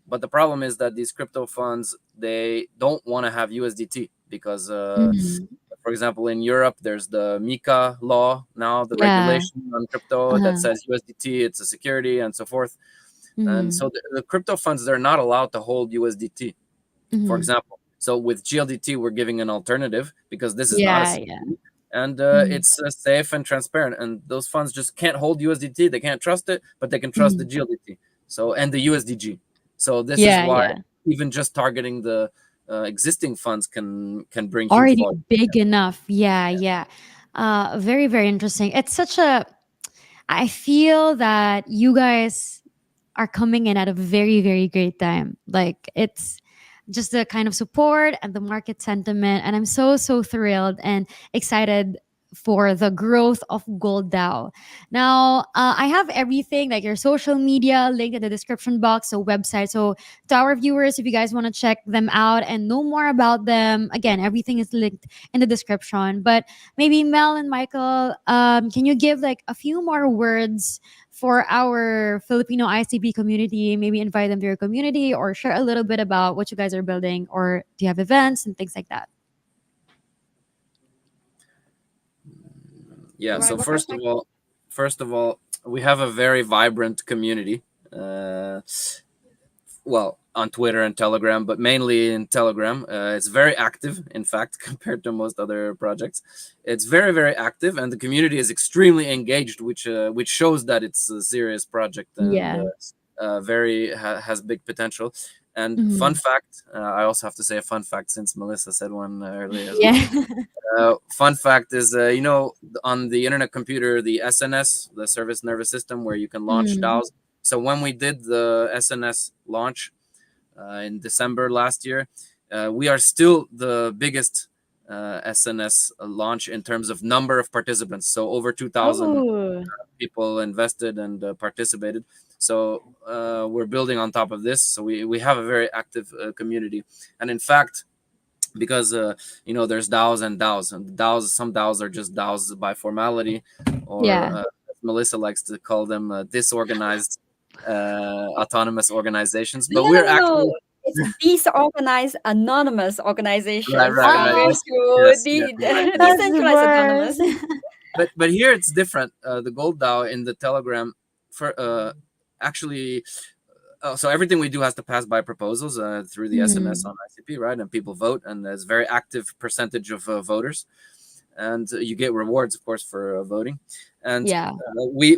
But the problem is that these crypto funds, they don't want to have USDT because Mhm. for example, in Europe, there's the MiCA law now, the Yeah. regulation on crypto that Uh-huh. says USDT, it's a security, and so forth. And Mhm. so the crypto funds, they're not allowed to hold USDT, for Mhm. example. So with GLDT, we're giving an alternative because this is not a Yeah, yeah. security, and Mhm. it's safe and transparent. And those funds just can't hold USDT. They can't trust it, but they can trust the Mhm. GLDT. So and the USDG. So this is Yeah, why yeah. even just targeting the existing funds can bring huge Already volume. big enough. Yeah, yeah. Very, very interesting. It's such a, I feel that you guys are coming in at a very, very great time. Like it's just the kind of support and the market sentiment. And I'm so, so thrilled and excited for the growth of Gold DAO. Now, I have everything like your social media linked in the description box, so website. So to our viewers, if you guys want to check them out and know more about them, again, everything is linked in the description. But maybe Mel and Michael, can you give like a few more words for our Filipino ICP community? Maybe invite them to your community or share a little bit about what you guys are building, or do you have events and things like that? Yeah. You want to So go first, Mike? first of all, we have a very vibrant community. Uh, well, on Twitter and Telegram, but mainly in Telegram. It's very active, in fact, compared to most other projects. It's very, very active, and the community is extremely engaged, which shows that it's a serious project and Yeah. has big potential. And fun Mhm. fact, I also have to say a fun fact since Melissa said one earlier as well. Yeah. Fun fact is, on the internet computer, the SNS, the Service Nervous System, where you can launch Mm. DAOs. So when we did the SNS launch in December last year, we are still the biggest SNS launch in terms of number of participants. So over 2,000 Oh. people invested and participated. So we're building on top of this. So we have a very active community. And in fact, because there's DAOs and DAOs, and DAOs, some DAOs are just DAOs by formality, or Yeah. as Melissa likes to call them, disorganized autonomous organizations. No, But no, we're no, no. actually It's disorganized anonymous right, organizations right, right. Oh, compared to Yes, yes, right. the Yeah. that's decentralized worse. autonomous. But here it's different. The Gold DAO in the Telegram for actually. So everything we do has to pass by proposals through the SMS Mm. on ICP, right? And people vote, and there's very active percentage of voters, and you get rewards, of course, for voting. And Yeah. we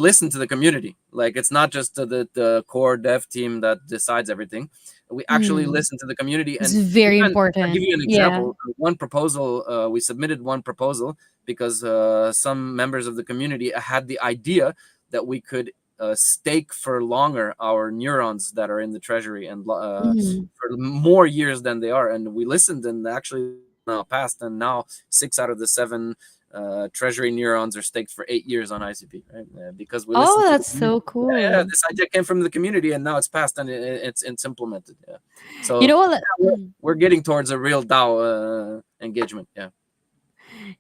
listen to the community. Like it's not just the core dev team that decides everything. We actually Mm. listen to the community, It's and very even I'll give important. you an Yeah. example. One proposal, we submitted one proposal because some members of the community had the idea that we could stake for longer our neurons that are in the treasury and Mhm. for more years than they are. And we listened, and actually now passed, and now 6 out of the 7 treasury neurons are staked for 8 years on ICP, right? Because we Oh, listened to the that's community. so Yeah, cool. this idea came from the community, and now it's passed and it's implemented. Yeah, You so know what? yeah, we're getting towards a real DAO engagement. Yeah.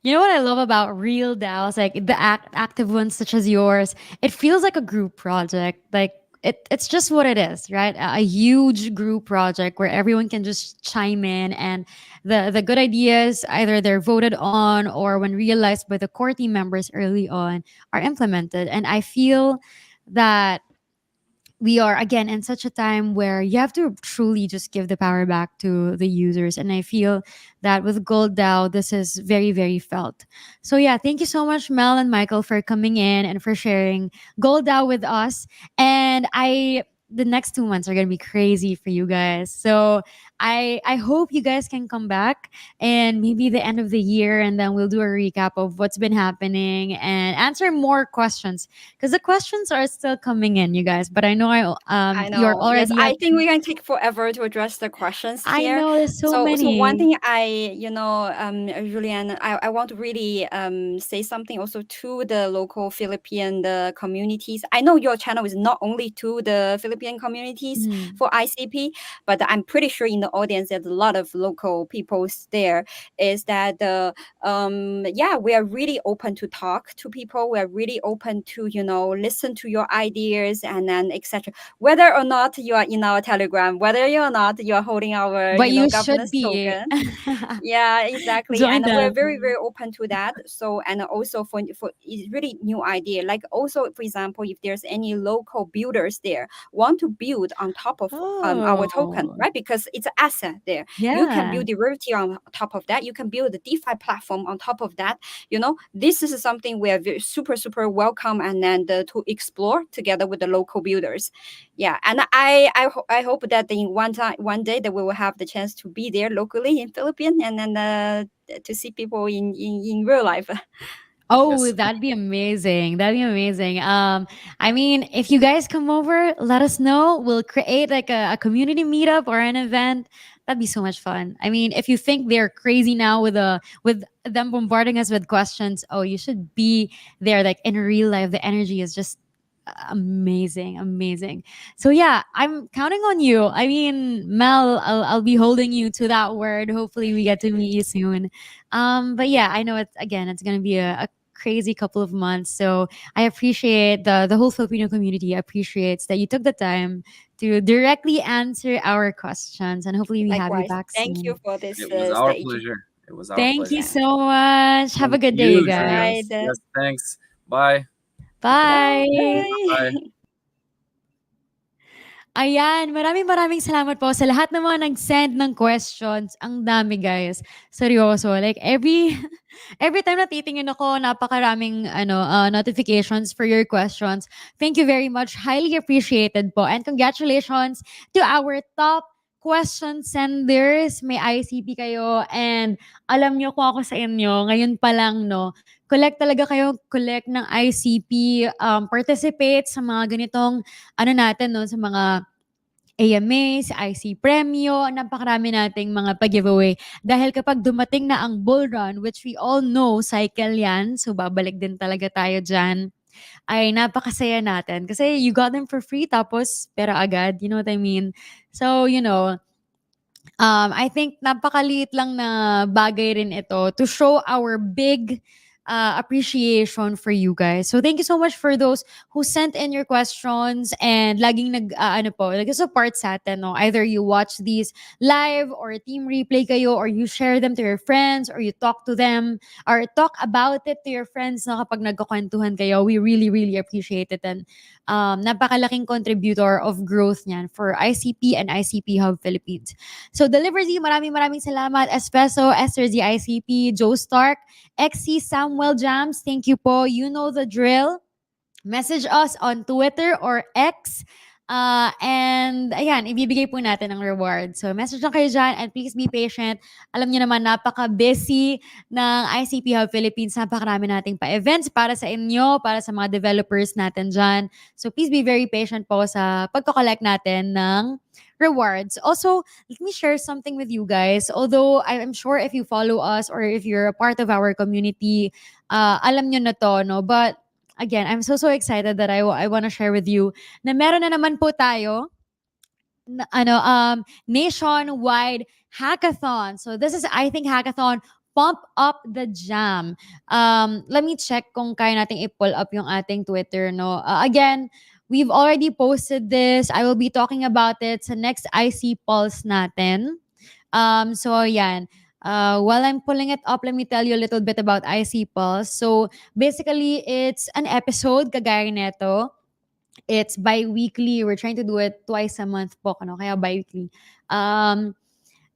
You know what I love about real DAOs, like the active ones such as yours, it feels like a group project. Like it's just what it is, right? A huge group project where everyone can just chime in, and the good ideas, either they're voted on or when realized by the core team members early on, are implemented. And I feel that we are again in such a time where you have to truly just give the power back to the users, and I feel that with Gold DAO this is very very felt. So yeah, thank you so much Mel and Michael for coming in and for sharing Gold DAO with us. And I the next 2 months are going to be crazy for you guys, so I hope you guys can come back and maybe the end of the year, and then we'll do a recap of what's been happening and answer more questions, because the questions are still coming in, you guys. But I know I you're know. Yes, already I at. think we're going to take forever to address the questions I here. know there's so So one many. thing Julian, I want to really say something also to the local Philippine the communities. I know your channel is not only to the Philippine communities Mm. for ICP, but I'm pretty sure in the audience there's a lot of local peoples there. Is that the yeah, we are really open to talk to people. We are really open to listen to your ideas and then etc, whether or not you are in our Telegram, whether or not you are holding our, But you should governance be. token. Yeah, exactly. Join And we're them. very, very open to that. So, and also for it's really new idea. Like also, for example, if there's any local builders there want to build on top of our token, Oh, right? Because it's an asset there. You can yeah. build derivative on top of that. You can build a DeFi platform on top of that. This is something we are very, super, super welcome and then to explore together with the local builders. Yeah, and I hope that in one day that we will have the chance to be there locally in Philippines and then to see people in real life. Oh, Yes. that'd be amazing. That'd be amazing. I mean, if you guys come over, let us know. We'll create like a community meetup or an event. That'd be so much fun. I mean, if you think they're crazy now with them bombarding us with questions, oh, you should be there like in real life. The energy is just amazing, amazing. So yeah, I'm counting on you. I mean, Mel, I'll be holding you to that word. Hopefully, we get to meet you soon. But yeah, I know it's gonna be a crazy couple of months. So I appreciate the whole Filipino community appreciates that you took the time to directly answer our questions, and hopefully we have you Likewise, back thank you soon. for this It was our stage. pleasure. It was our Thank you pleasure. Yeah. so much. Have a Thank good day, you you, All Julian. right. guys. Yes, thanks. Bye. Bye. Bye. Bye. Ayan, maraming maraming salamat po sa lahat ng mga nag-send ng questions. Ang dami, guys. Seryoso. Like, every every time na titingin ako, napakaraming notifications for your questions. Thank you very much. Highly appreciated po. And congratulations to our top question senders. May ICP kayo. And alam nyo kung ako sa inyo, ngayon pa lang, no, collect talaga kayo, collect ng ICP, participate sa mga ganitong natin, no, sa mga AMAs, IC Premyo, napakarami nating mga pag-giveaway. Dahil kapag dumating na ang bull run, which we all know, cycle yan, so babalik din talaga tayo dyan, ay napakasaya natin. Kasi you got them for free, tapos pera agad, you know what I mean? So, I think napakaliit lang na bagay rin ito to show our big appreciation for you guys. So thank you so much for those who sent in your questions and laging nag-support sa atin. No? Either you watch these live or team replay kayo, or you share them to your friends, or you talk to them or talk about it to your friends na kapag nagkakwentuhan kayo. We really, really appreciate it. And napakalaking contributor of growth niyan for ICP and ICP Hub Philippines. So Deliver Z, maraming maraming salamat. Espresso, Esther Z ICP, Joe Stark, XC Samuel Jams, thank you po. You know the drill. Message us on Twitter or X. And ayan, ibibigay po natin ang reward. So message lang kayo dyan and please be patient. Alam niyo naman, napaka-busy ng ICP Hub Philippines. Napakarami nating pa-events para sa inyo, para sa mga developers natin dyan. So please be very patient po sa pagko-collect natin ng rewards. Also, let me share something with you guys. Although I'm sure if you follow us or if you're a part of our community, alam nyo na to, no? But again, I'm so excited that I want to share with you na meron na naman po tayo nationwide hackathon. So this is, I think, hackathon Pump up the jam. Let me check kung kaya nating i-pull up yung ating Twitter, no? Again, we've already posted this. I will be talking about it sa next IC Pulse natin. So yan. While I'm pulling it up, let me tell you a little bit about IC Pulse. So basically, it's an episode kagaya nito. It's bi-weekly. We're trying to do it twice a month po, ano? Kaya bi-weekly.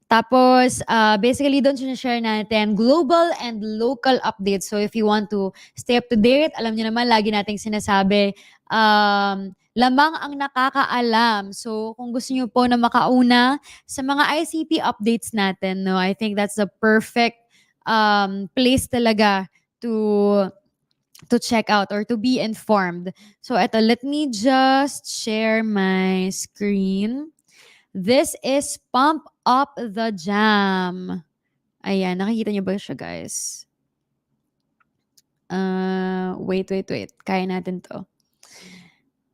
Tapos, basically, doon sinashare natin global and local updates. So, if you want to stay up to date, alam nyo naman, lagi nating sinasabi, lamang ang nakakaalam. So, kung gusto nyo po na makauna sa mga ICP updates natin, no, I think that's the perfect place talaga to check out or to be informed. So, eto, let me just share my screen. This is Pump Up the Jam. Ayan, nakikita niyo ba siya, guys? Wait. Kaya natin to.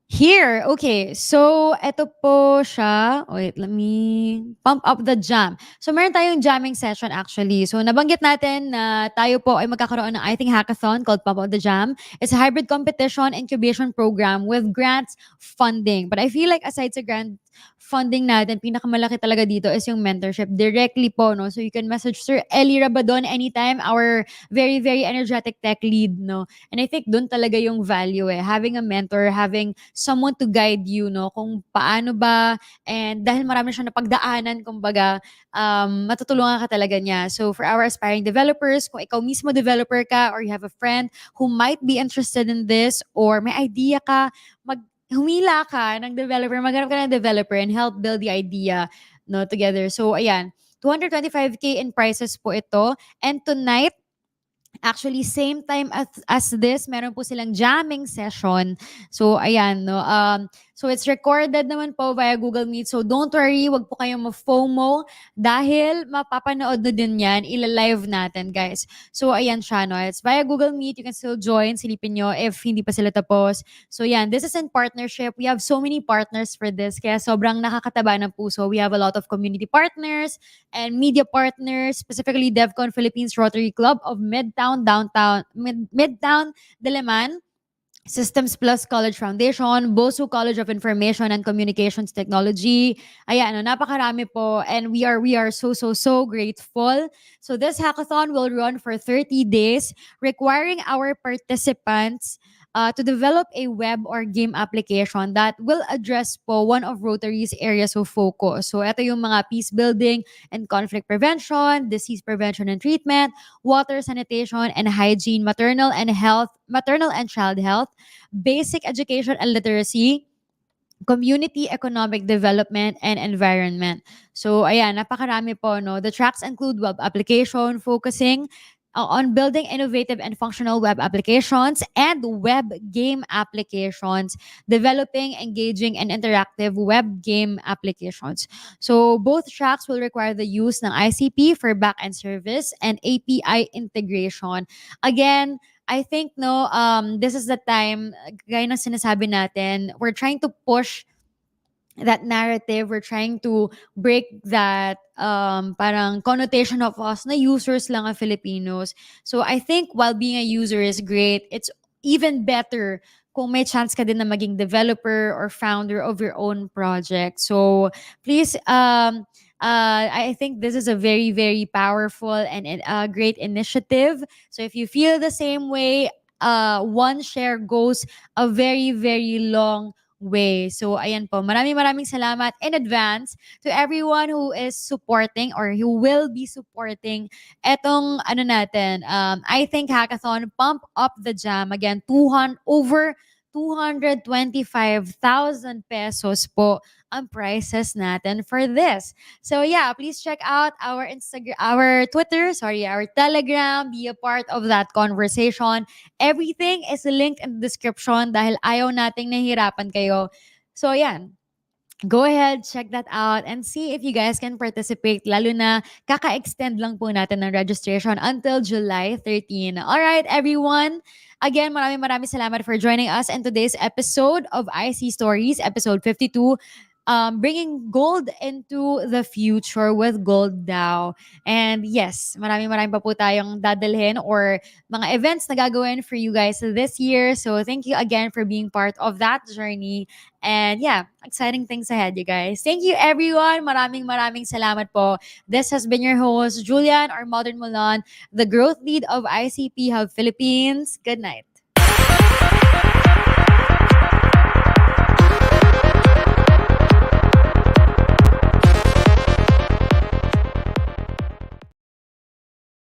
Here, okay. So, eto po siya. Wait, let me pump up the jam. So, meron tayong jamming session actually. So, nabanggit natin na tayo po ay magkakaroon ng, I think, hackathon called Pump Up the Jam. It's a hybrid competition incubation program with grants funding. But I feel like aside sa grant funding natin, pinakamalaki talaga dito is yung mentorship directly po, no? So, you can message Sir Eli Rabadon anytime, our very, very energetic tech lead, no? And I think doon talaga yung value having a mentor, having someone to guide you, no? Kung paano ba, and dahil marami siyang napagdaanan, kumbaga, matutulungan ka talaga niya. So for our aspiring developers, kung ikaw mismo developer ka or you have a friend who might be interested in this or may idea ka, humila ka ng developer, maghanap ka ng developer and help build the idea, no, together. So ayan, 225K in prizes po ito. And tonight, actually, same time as this, meron po silang jamming session. So, ayan, no. So, it's recorded naman po via Google Meet. So, don't worry, wag po kayong ma-FOMO dahil mapapanood na din yan. Ila-live natin, guys. So, ayan siya, no. It's via Google Meet. You can still join. Silipin nyo if hindi pa sila tapos. So, yan. This is in partnership. We have so many partners for this. Kaya sobrang nakakataba ng puso. We have a lot of community partners and media partners, specifically DevCon Philippines Rotary Club of Midtown Diliman, Systems Plus College Foundation, BOSU College of Information and Communications Technology. Ayan, napakarami po, and we are so grateful. So this hackathon will run for 30 days, requiring our participants to develop a web or game application that will address po one of Rotary's areas of focus. So ito yung mga peace building and conflict prevention, disease prevention and treatment, water sanitation and hygiene, maternal and child health, basic education and literacy, community economic development and environment. So ayan, napakarami po, no. The tracks include web application focusing on building innovative and functional web applications and web game applications, developing, engaging, and interactive web game applications. So both tracks will require the use ng ICP for back-end service and API integration. Again, I think, no, this is the time, gaya ng sinasabi natin, we're trying to push that narrative. We're trying to break that parang connotation of us na users lang ang Filipinos. So I think while being a user is great, it's even better kung may chance ka din na maging developer or founder of your own project. So please, I think this is a very, very powerful and great initiative. So if you feel the same way, one share goes a very, very long way. So, ayan po. Maraming salamat in advance to everyone who is supporting or who will be supporting etong ano natin. I think Hackathon Pump Up the Jam. Again, over 225,000 pesos po ang prices natin for this. So yeah, please check out our our Telegram, be a part of that conversation. Everything is linked in the description dahil ayaw nating nahihirapan kayo. So yan, go ahead, check that out and see if you guys can participate. Lalo na kaka-extend lang po natin ng registration until July 13. Alright, everyone. Again, maraming salamat for joining us in today's episode of IC Stories, episode 52. bringing gold into the future with Gold DAO. And yes, maraming pa po tayong dadalhin or mga events na gagawin for you guys this year. So thank you again for being part of that journey. And yeah, exciting things ahead, you guys. Thank you, everyone. Maraming salamat po. This has been your host, Julian or Modern Mulan, the growth lead of ICP Hub Philippines. Good night.